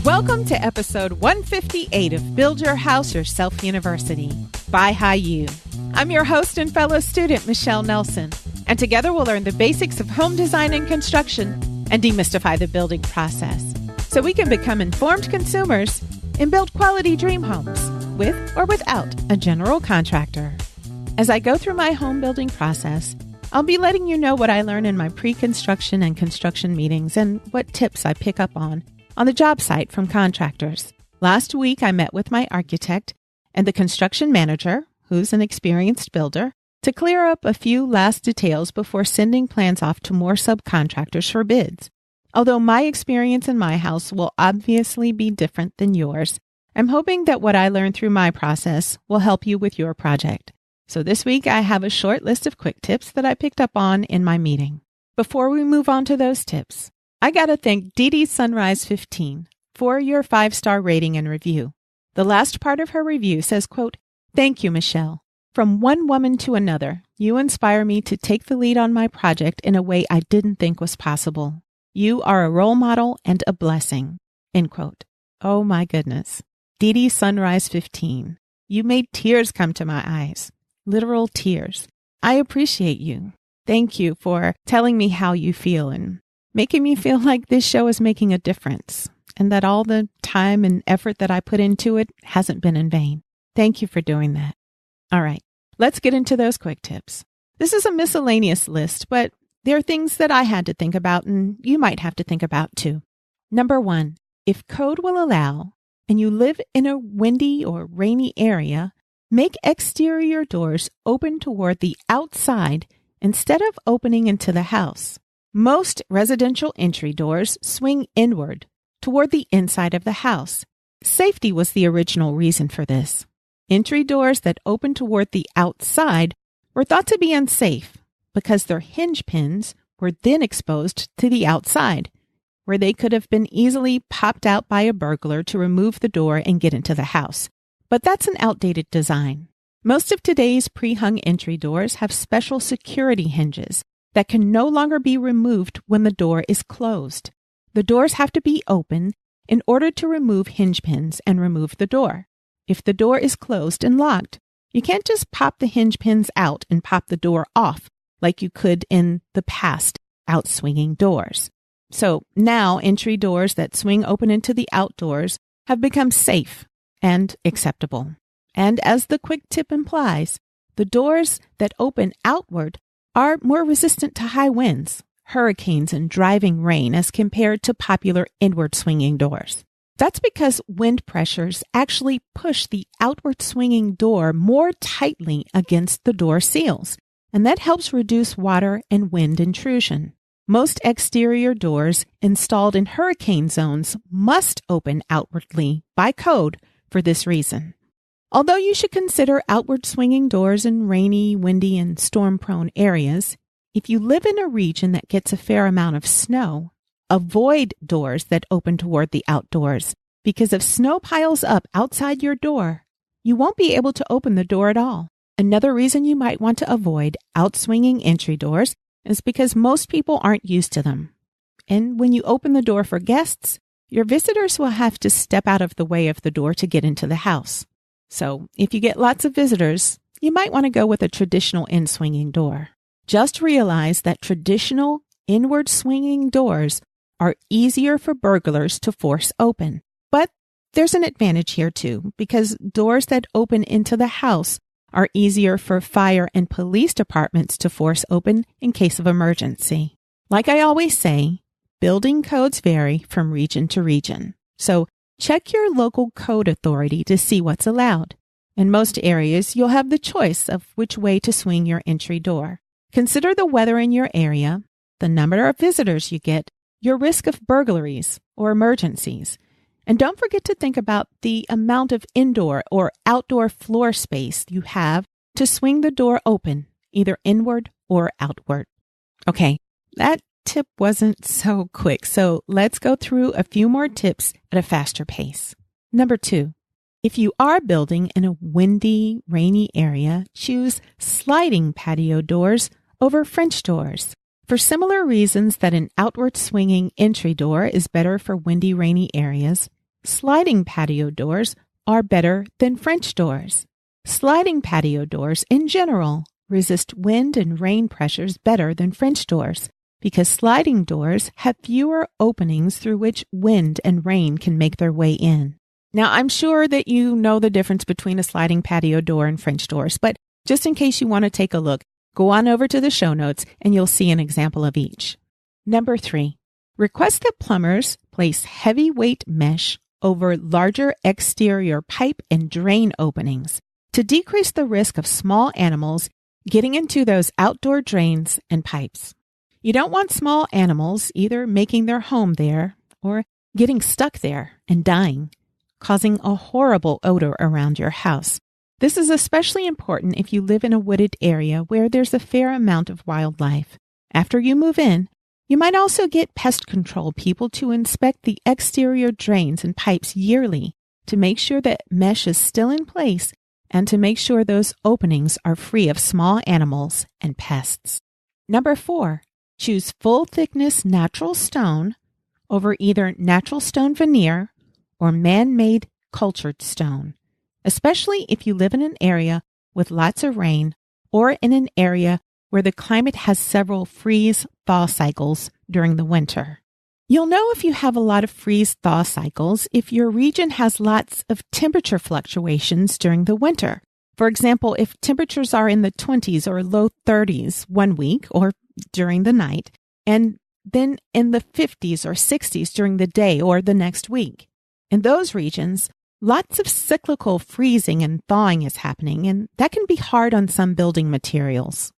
Welcome to episode 158 of Build Your House Yourself University by BYHYU. I'm your host and fellow student, Michelle Nelson, and together we'll learn the basics of home design and construction and demystify the building process so we can become informed consumers and build quality dream homes with or without a general contractor. As I go through my home building process, I'll be letting you know what I learn in my pre-construction and construction meetings and what tips I pick up on the job site from contractors. Last week, I met with my architect and the construction manager, who's an experienced builder, to clear up a few last details before sending plans off to more subcontractors for bids. Although my experience in my house will obviously be different than yours, I'm hoping that what I learned through my process will help you with your project. So this week, I have a short list of quick tips that I picked up on in my meeting. Before we move on to those tips, I got to thank Dee Sunrise 15 for your 5-star rating and review. The last part of her review says, quote, "Thank you, Michelle. From one woman to another, you inspire me to take the lead on my project in a way I didn't think was possible. You are a role model and a blessing." End quote. Oh my goodness. Dee Sunrise 15. You made tears come to my eyes. Literal tears. I appreciate you. Thank you for telling me how you feel and making me feel like this show is making a difference and that all the time and effort that I put into it hasn't been in vain. Thank you for doing that. All right, let's get into those quick tips. This is a miscellaneous list, but there are things that I had to think about and you might have to think about too. Number 1, if code will allow and you live in a windy or rainy area, make exterior doors open toward the outside instead of opening into the house. Most residential entry doors swing inward toward the inside of the house. Safety was the original reason for this. Entry doors that open toward the outside were thought to be unsafe because their hinge pins were then exposed to the outside, where they could have been easily popped out by a burglar to remove the door and get into the house. But that's an outdated design. Most of today's pre-hung entry doors have special security hinges that can no longer be removed when the door is closed. The doors have to be open in order to remove hinge pins and remove the door. If the door is closed and locked, you can't just pop the hinge pins out and pop the door off like you could in the past outswinging doors. So now entry doors that swing open into the outdoors have become safe and acceptable. And as the quick tip implies, the doors that open outward are more resistant to high winds, hurricanes, and driving rain as compared to popular inward swinging doors. That's because wind pressures actually push the outward swinging door more tightly against the door seals, and that helps reduce water and wind intrusion. Most exterior doors installed in hurricane zones must open outwardly by code for this reason. Although you should consider outward swinging doors in rainy, windy, and storm-prone areas, if you live in a region that gets a fair amount of snow, avoid doors that open toward the outdoors, because if snow piles up outside your door, you won't be able to open the door at all. Another reason you might want to avoid outswinging entry doors is because most people aren't used to them. And when you open the door for guests, your visitors will have to step out of the way of the door to get into the house. So if you get lots of visitors, you might want to go with a traditional in-swinging door. Just realize that traditional inward swinging doors are easier for burglars to force open. But there's an advantage here too, because doors that open into the house are easier for fire and police departments to force open in case of emergency. Like I always say, building codes vary from region to region. So check your local code authority to see what's allowed. In most areas, you'll have the choice of which way to swing your entry door. Consider the weather in your area, the number of visitors you get, your risk of burglaries or emergencies. And don't forget to think about the amount of indoor or outdoor floor space you have to swing the door open, either inward or outward. Okay, that tip wasn't so quick, so let's go through a few more tips at a faster pace. Number 2, if you are building in a windy, rainy area, choose sliding patio doors over French doors. For similar reasons that an outward swinging entry door is better for windy, rainy areas, sliding patio doors are better than French doors. Sliding patio doors, in general, resist wind and rain pressures better than French doors because sliding doors have fewer openings through which wind and rain can make their way in. Now, I'm sure that you know the difference between a sliding patio door and French doors, but just in case you want to take a look, go on over to the show notes and you'll see an example of each. Number 3, request that plumbers place heavyweight mesh over larger exterior pipe and drain openings to decrease the risk of small animals getting into those outdoor drains and pipes. You don't want small animals either making their home there or getting stuck there and dying, causing a horrible odor around your house. This is especially important if you live in a wooded area where there's a fair amount of wildlife. After you move in, you might also get pest control people to inspect the exterior drains and pipes yearly to make sure that mesh is still in place and to make sure those openings are free of small animals and pests. Number 4, choose full-thickness natural stone over either natural stone veneer or man-made cultured stone, especially if you live in an area with lots of rain or in an area where the climate has several freeze-thaw cycles during the winter. You'll know if you have a lot of freeze-thaw cycles if your region has lots of temperature fluctuations during the winter. For example, if temperatures are in the 20s or low 30s one week or during the night, and then in the 50s or 60s during the day or the next week. In those regions, lots of cyclical freezing and thawing is happening, and that can be hard on some building materials.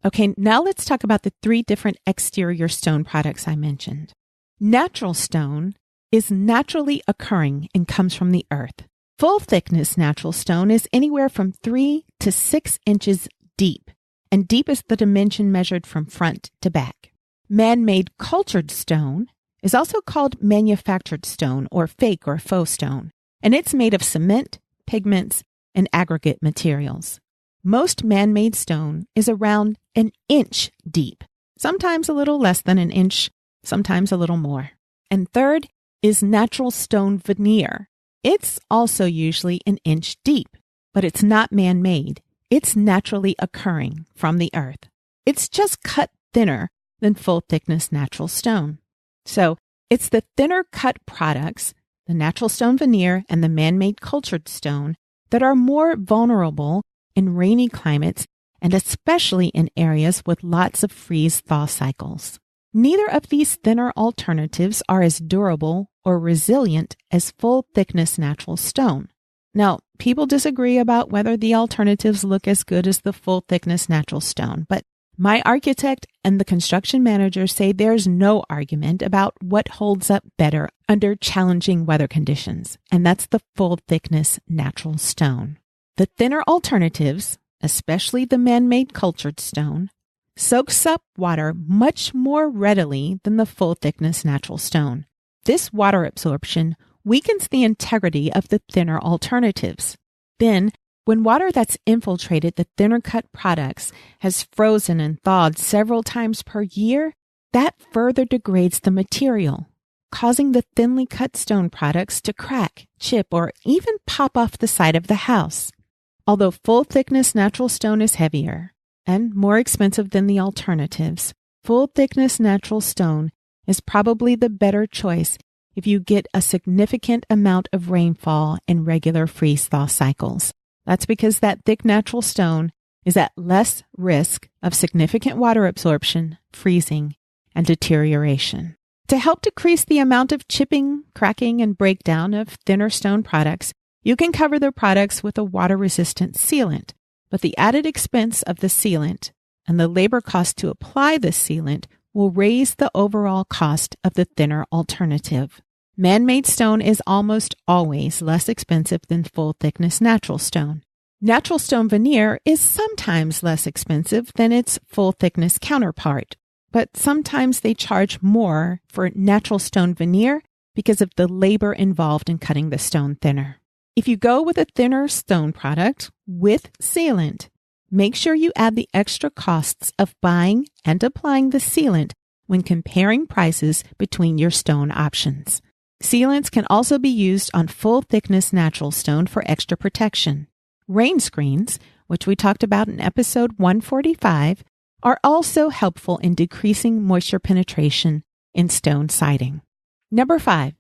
Okay, now let's talk about the 3 different exterior stone products I mentioned. Natural stone is naturally occurring and comes from the earth. Full-thickness natural stone is anywhere from 3 to 6 inches deep, and deep is the dimension measured from front to back. Man-made cultured stone is also called manufactured stone or fake or faux stone, and it's made of cement, pigments, and aggregate materials. Most man-made stone is around an inch deep, sometimes a little less than an inch, sometimes a little more. And third is natural stone veneer. It's also usually an inch deep, but it's not man-made. It's naturally occurring from the earth. It's just cut thinner than full-thickness natural stone. So it's the thinner cut products, the natural stone veneer and the man-made cultured stone, that are more vulnerable in rainy climates and especially in areas with lots of freeze-thaw cycles. Neither of these thinner alternatives are as durable or resilient as full-thickness natural stone. Now, people disagree about whether the alternatives look as good as the full-thickness natural stone, but my architect and the construction manager say there's no argument about what holds up better under challenging weather conditions, and that's the full-thickness natural stone. The thinner alternatives, especially the man-made cultured stone, soaks up water much more readily than the full-thickness natural stone. This water absorption weakens the integrity of the thinner alternatives. Then, when water that's infiltrated the thinner cut products has frozen and thawed several times per year, that further degrades the material, causing the thinly cut stone products to crack, chip, or even pop off the side of the house. Although full-thickness natural stone is heavier and more expensive than the alternatives, full-thickness natural stone is probably the better choice if you get a significant amount of rainfall and regular freeze-thaw cycles. That's because that thick natural stone is at less risk of significant water absorption, freezing, and deterioration. To help decrease the amount of chipping, cracking, and breakdown of thinner stone products, you can cover the products with a water-resistant sealant, but the added expense of the sealant and the labor cost to apply the sealant will raise the overall cost of the thinner alternative. Man-made stone is almost always less expensive than full-thickness natural stone. Natural stone veneer is sometimes less expensive than its full-thickness counterpart, but sometimes they charge more for natural stone veneer because of the labor involved in cutting the stone thinner. If you go with a thinner stone product with sealant, make sure you add the extra costs of buying and applying the sealant when comparing prices between your stone options. Sealants can also be used on full-thickness natural stone for extra protection. Rain screens, which we talked about in episode 145, are also helpful in decreasing moisture penetration in stone siding. Number 5,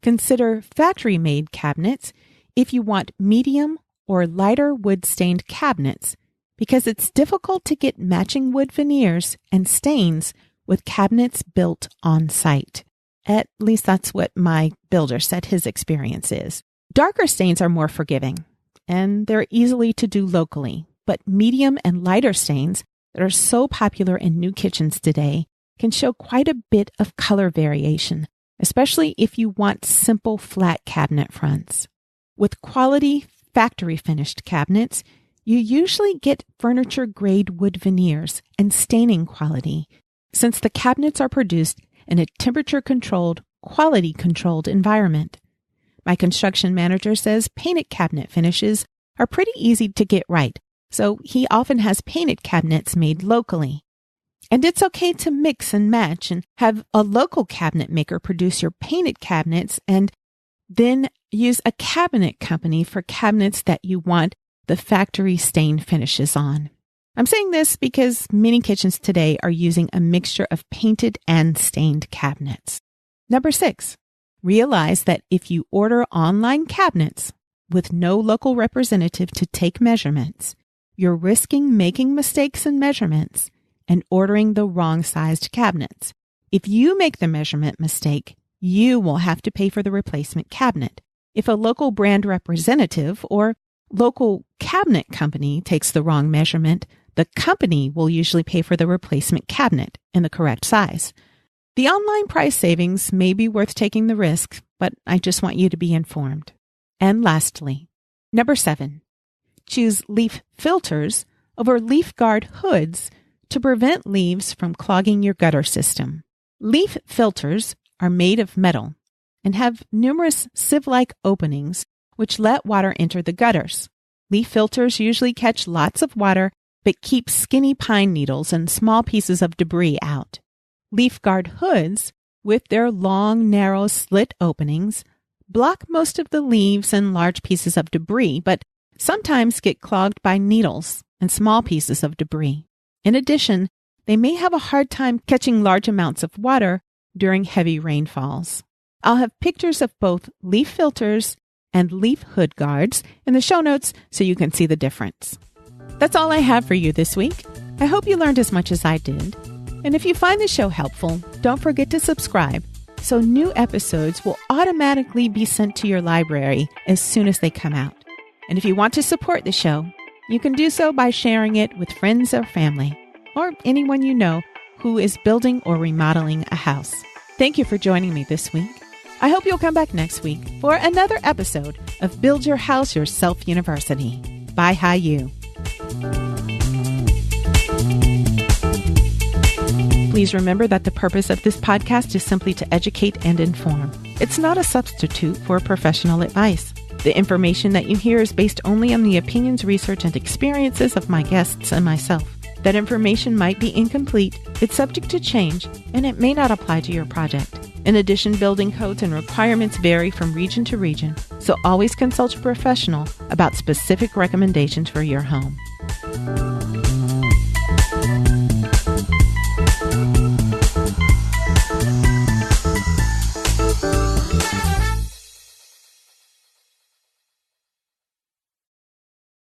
consider factory-made cabinets if you want medium or lighter wood-stained cabinets, because it's difficult to get matching wood veneers and stains with cabinets built on site. At least that's what my builder said his experience is. Darker stains are more forgiving, and they're easily to do locally, but medium and lighter stains that are so popular in new kitchens today can show quite a bit of color variation, especially if you want simple flat cabinet fronts. With quality factory-finished cabinets, you usually get furniture-grade wood veneers and staining quality, since the cabinets are produced in a temperature-controlled, quality-controlled environment. My construction manager says painted cabinet finishes are pretty easy to get right, so he often has painted cabinets made locally. And it's okay to mix and match and have a local cabinet maker produce your painted cabinets and then use a cabinet company for cabinets that you want the factory stain finishes on. I'm saying this because many kitchens today are using a mixture of painted and stained cabinets. Number 6, realize that if you order online cabinets with no local representative to take measurements, you're risking making mistakes in measurements and ordering the wrong sized cabinets. If you make the measurement mistake, you will have to pay for the replacement cabinet. If a local brand representative or local cabinet company takes the wrong measurement, the company will usually pay for the replacement cabinet in the correct size. The online price savings may be worth taking the risk, but I just want you to be informed. And lastly, number 7, choose leaf filters over leaf guard hoods to prevent leaves from clogging your gutter system. Leaf filters are made of metal and have numerous sieve-like openings which let water enter the gutters. Leaf filters usually catch lots of water but keep skinny pine needles and small pieces of debris out. Leaf guard hoods, with their long, narrow slit openings, block most of the leaves and large pieces of debris, but sometimes get clogged by needles and small pieces of debris. In addition, they may have a hard time catching large amounts of water during heavy rainfalls. I'll have pictures of both leaf filters and leaf hood guards in the show notes so you can see the difference. That's all I have for you this week. I hope you learned as much as I did. And if you find the show helpful, don't forget to subscribe so new episodes will automatically be sent to your library as soon as they come out. And if you want to support the show, you can do so by sharing it with friends or family, or anyone you know who is building or remodeling a house. Thank you for joining me this week. I hope you'll come back next week for another episode of Build Your House Yourself University. BYHYU. Please remember that the purpose of this podcast is simply to educate and inform. It's not a substitute for professional advice. The information that you hear is based only on the opinions, research, and experiences of my guests and myself. That information might be incomplete, it's subject to change, and it may not apply to your project. In addition, building codes and requirements vary from region to region, so always consult a professional about specific recommendations for your home.